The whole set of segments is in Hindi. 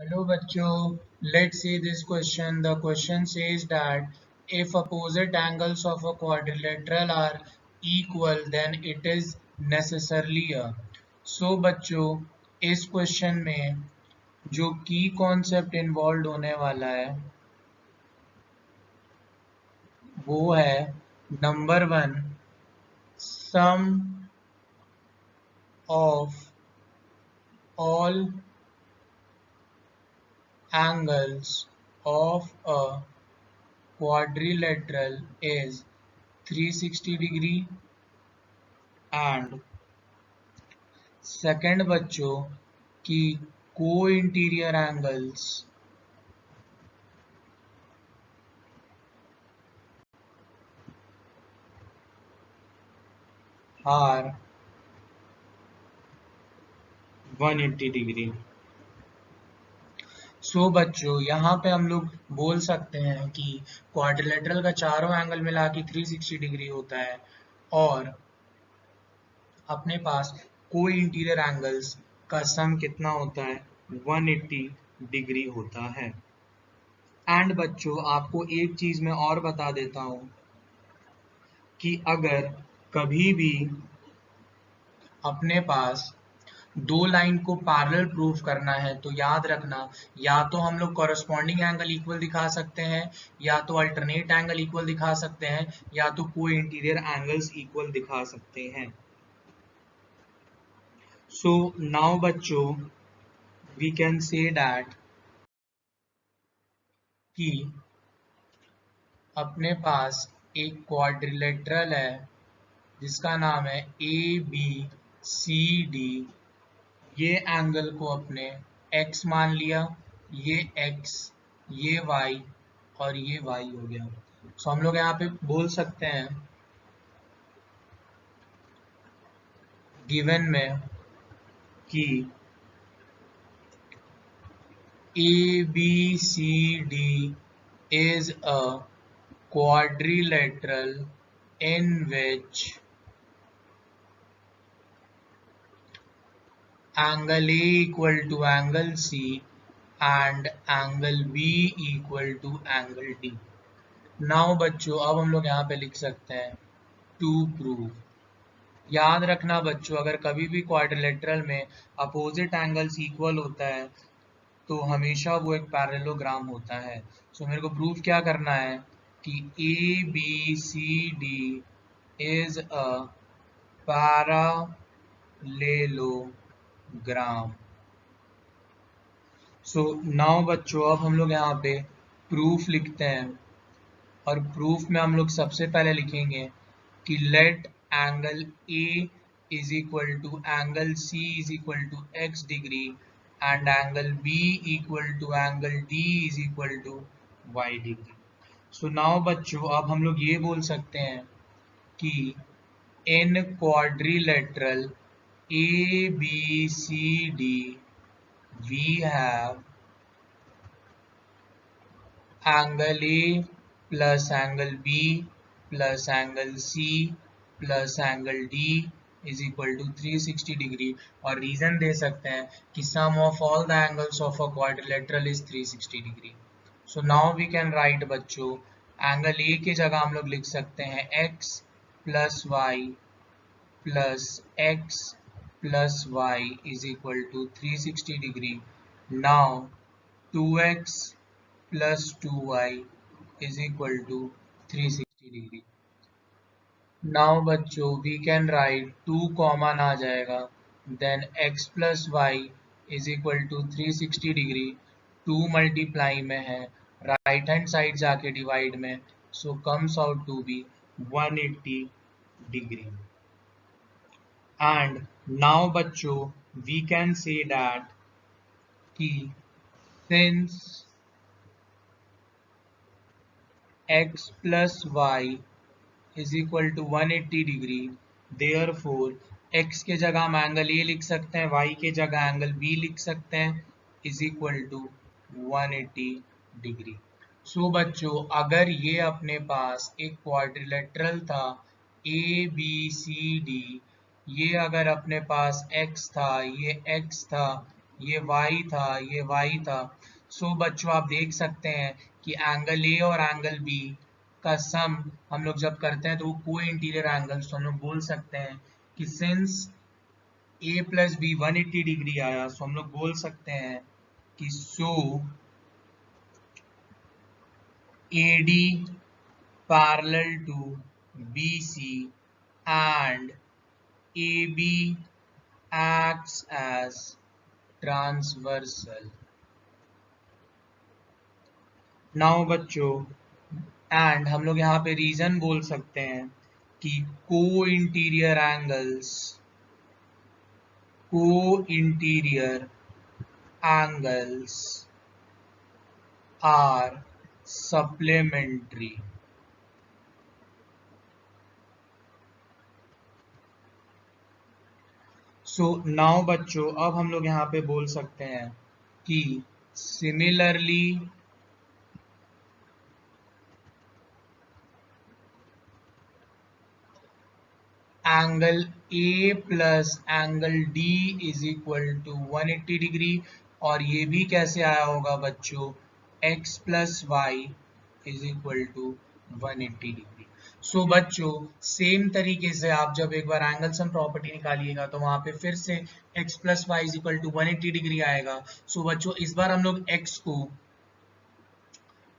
Hello bachcho, let's see this question. The question says that if opposite angles of a quadrilateral are equal then it is necessarily a. So बच्चों इस क्वेश्चन में जो की कॉन्सेप्ट इन्वॉल्व होने वाला है वो है number one, sum of all angles of a quadrilateral is 360 degree and second बच्चों की को इंटीरियर एंगल्स आर 180 डिग्री। सो बच्चों यहाँ पे हम लोग बोल सकते हैं कि क्वाड्रिलेटरल का चारों एंगल मिला के 360 डिग्री होता है और अपने पास को इंटीरियर एंगल्स का सम कितना होता है 180 डिग्री होता है। एंड बच्चों आपको एक चीज मैं और बता देता हूं कि अगर कभी भी अपने पास दो लाइन को पैरेलल प्रूफ करना है तो याद रखना या तो हम लोग कॉरेस्पॉन्डिंग एंगल इक्वल दिखा सकते हैं या तो अल्टरनेट एंगल इक्वल दिखा सकते हैं या तो को इंटीरियर एंगल्स इक्वल दिखा सकते हैं। सो नाउ बच्चों वी कैन से दैट कि अपने पास एक क्वाड्रिलेटरल है जिसका नाम है ए बी सी डी। ये एंगल को अपने x मान लिया, ये x, ये y और ये y हो गया। सो हम लोग यहाँ पे बोल सकते हैं गिवन में कि A B C D is a quadrilateral in which angle A equal to angle C and angle B equal to angle D। Now बच्चों अब हम लोग यहाँ पे लिख सकते हैं टू प्रूव। याद रखना बच्चों अगर कभी भी क्वाड्रिलेटरल में अपोजिट एंगल्स इक्वल होता है तो हमेशा वो एक पैरेललोग्राम होता है। सो मेरे को प्रूव क्या करना है कि A B C D is a parallelogram. So now बच्चों अब हम लोग यहाँ पे प्रूफ लिखते हैं और प्रूफ में हम लोग सबसे पहले लिखेंगे कि let angle A is equal to angle C is equal to x degree and angle B equal to angle D is equal to y degree. So now बच्चों अब हम लोग ये बोल सकते हैं कि in quadrilateral A B C D we have angle A plus angle B plus angle C plus angle D is equal to 360 degree और रीजन दे सकते हैं कि सम of all the angles of a quadrilateral is 360 degree. So now we can write बच्चों एंगल ए की जगह हम लोग लिख सकते हैं x plus Y plus X plus Y is equal to 360 degree. Now 2x plus 2y is equal to 360 degree. Now बच्चों वी कैन राइट 2 कॉमन आ जाएगा then x plus Y is equal to 360 degree. 2 multiply में है राइट हैंड साइड जाके डिवाइड में so comes out to be 180 degree. And now बच्चों वी कैन से दैट कि since x plus y is equal to 180 degree therefore x के जगह हम एंगल ए लिख सकते हैं y के जगह एंगल b लिख सकते हैं इज इक्वल टू 180 डिग्री। सो बच्चों अगर ये अपने पास एक क्वाड्रिलेटरल था ए बी सी डी, ये अगर अपने पास x था, ये x था, ये y था, ये y था। सो बच्चों आप देख सकते हैं कि एंगल ए और एंगल बी का सम हम लोग जब करते हैं तो वो को इंटीरियर एंगल्स, तो हम लोग बोल सकते हैं कि सिंस ए प्लस बी 180 डिग्री आया, सो हम लोग बोल सकते हैं कि सो AD parallel to BC and AB acts as transversal। Now बच्चों एंड हम लोग यहाँ पे रीजन बोल सकते हैं कि को interior angles are supplementary. So now बच्चों अब हम लोग यहाँ पे बोल सकते हैं कि similarly angle A plus angle D is equal to 180 degree. और ये भी कैसे आया होगा बच्चों, x plus Y is equal to 180 degree. सो बच्चों सेम तरीके से आप जब एक बार एंगल सम प्रॉपर्टी निकालिएगा तो वहां पे फिर से x plus Y is equal to 180 degree आएगा। सो बच्चों इस बार हम लोग x को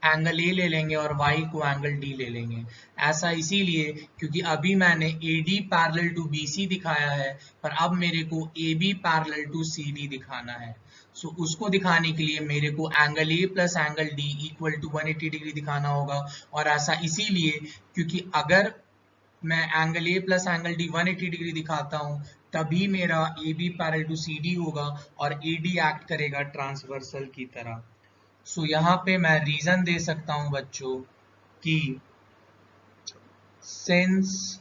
एंगल ए ले लेंगे और y को एंगल डी ले लेंगे। ऐसा इसीलिए क्योंकि अभी मैंने AD पैरेलल टू BC दिखाया है, पर अब मेरे को AB पैरेलल टू CD दिखाना है। सो उसको दिखाने के लिए मेरे को angle A plus angle D equal to 180 degree दिखाना होगा। और ऐसा इसीलिए क्योंकि अगर मैं angle A plus angle D 180 degree दिखाता हूँ तभी मेरा AB पैरेलल टू CD होगा और AD एक्ट करेगा ट्रांसवर्सल की तरह। सो यहाँ पे मैं रीजन दे सकता हूँ बच्चों कि since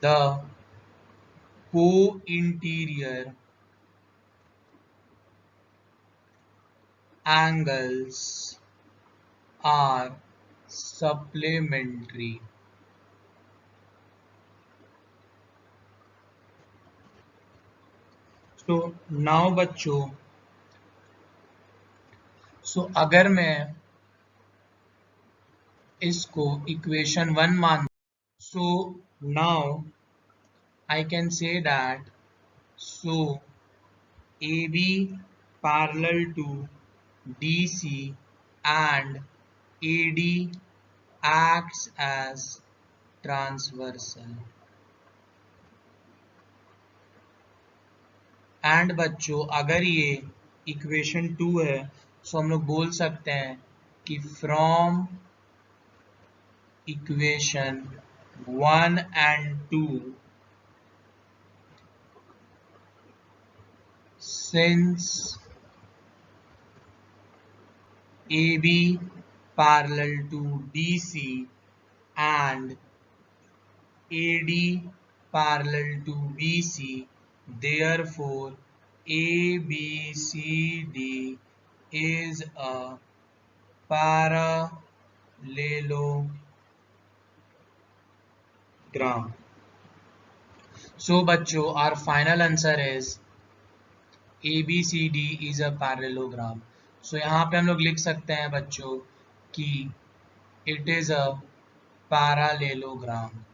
the co-interior angles are supplementary। So now बच्चों अगर मैं इसको इक्वेशन 1 मान, so now I can say that so AB parallel to DC and AD acts as transversal। And बच्चों अगर ये इक्वेशन 2 है तो हम लोग बोल सकते हैं कि from equation 1 and 2 since AB parallel to DC and AD parallel to BC, therefore ABCD is a parallelogram। So बच्चों our final answer is ABCD is a parallelogram। So यहाँ पे हम लोग लिख सकते हैं बच्चों कि it is a parallelogram।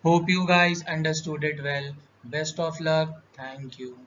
Hope you guys understood it well. Best of luck. Thank you.